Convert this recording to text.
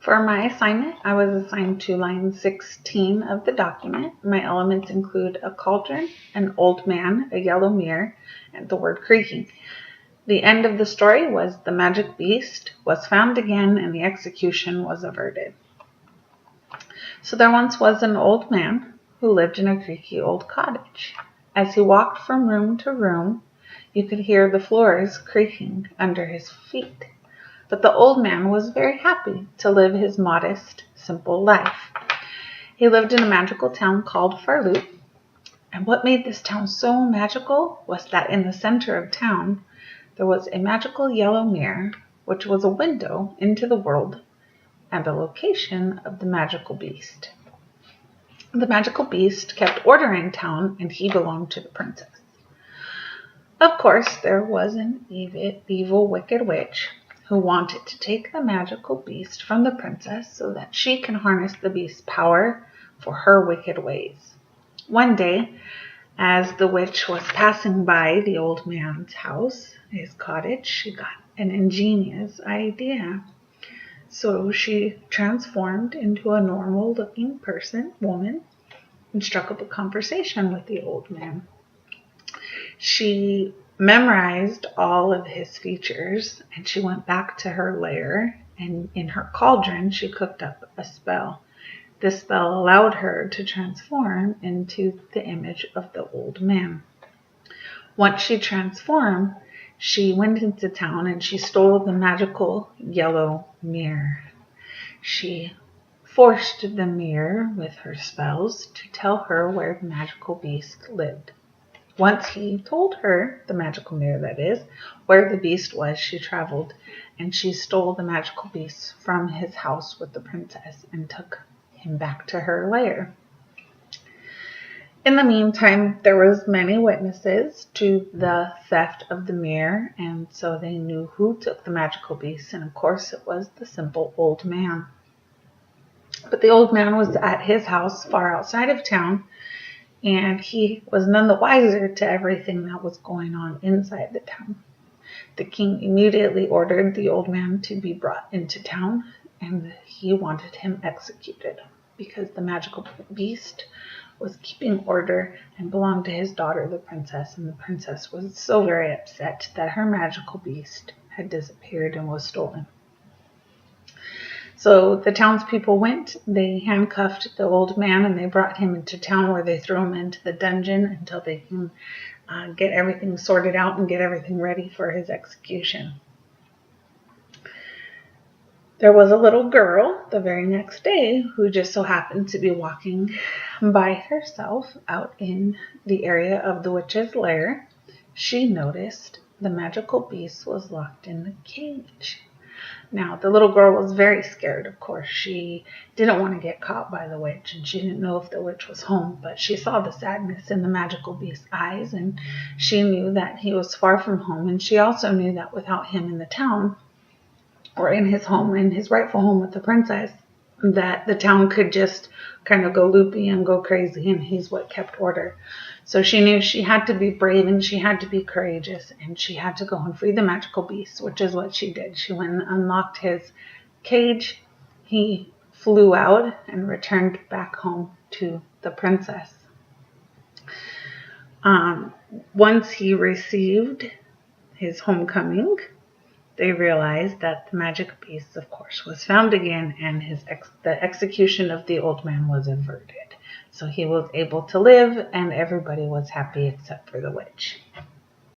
For my assignment, I was assigned to line 16 of the document. My elements include a cauldron, an old man, a yellow mirror, and the word creaking. The end of the story was the magic beast was found again and the execution was averted. So there once was an old man who lived in a creaky old cottage. As he walked from room to room, you could hear the floors creaking under his feet. But the old man was very happy to live his modest, simple life. He lived in a magical town called Farloop, and what made this town so magical was that in the center of town there was a magical yellow mirror, which was a window into the world and a location of the magical beast. The magical beast kept order in town, and he belonged to the princess. Of course, there was an evil, wicked witch who wanted to take the magical beast from the princess so that she can harness the beast's power for her wicked ways. One day, as the witch was passing by the old man's house, his cottage, she got an ingenious idea. So she transformed into a normal-looking woman, and struck up a conversation with the old man. She memorized all of his features, and she went back to her lair, and in her cauldron she cooked up a spell. This spell allowed her to transform into the image of the old man. Once she transformed, she went into town and she stole the magical yellow mirror. She forced the mirror with her spells to tell her where the magical beast lived. Once he told her, the magical mirror that is, where the beast was, she traveled and she stole the magical beast from his house with the princess and took him back to her lair. In the meantime, there was many witnesses to the theft of the mirror, and so they knew who took the magical beast, and of course it was the simple old man. But the old man was at his house far outside of town, and he was none the wiser to everything that was going on inside the town. The king immediately ordered the old man to be brought into town, and he wanted him executed because the magical beast was keeping order and belonged to his daughter, the princess, and the princess was so very upset that her magical beast had disappeared and was stolen. So the townspeople went, they handcuffed the old man, and they brought him into town where they threw him into the dungeon until they can get everything sorted out and get everything ready for his execution. There was a little girl the very next day who just so happened to be walking by herself out in the area of the witch's lair. She noticed the magical beast was locked in the cage. Now, the little girl was very scared, of course. She didn't want to get caught by the witch, and she didn't know if the witch was home, but she saw the sadness in the magical beast's eyes, and she knew that he was far from home, and she also knew that without him in the town, or in his home, in his rightful home with the princess, that the town could just kind of go loopy and go crazy, and he's what kept order. So she knew she had to be brave and she had to be courageous, and she had to go and free the magical beast, which is what she did. She went and unlocked his cage. He flew out and returned back home to the princess. Once he received his homecoming, they realized that the magic beast, of course, was found again, and the execution of the old man was averted. So he was able to live, and everybody was happy except for the witch.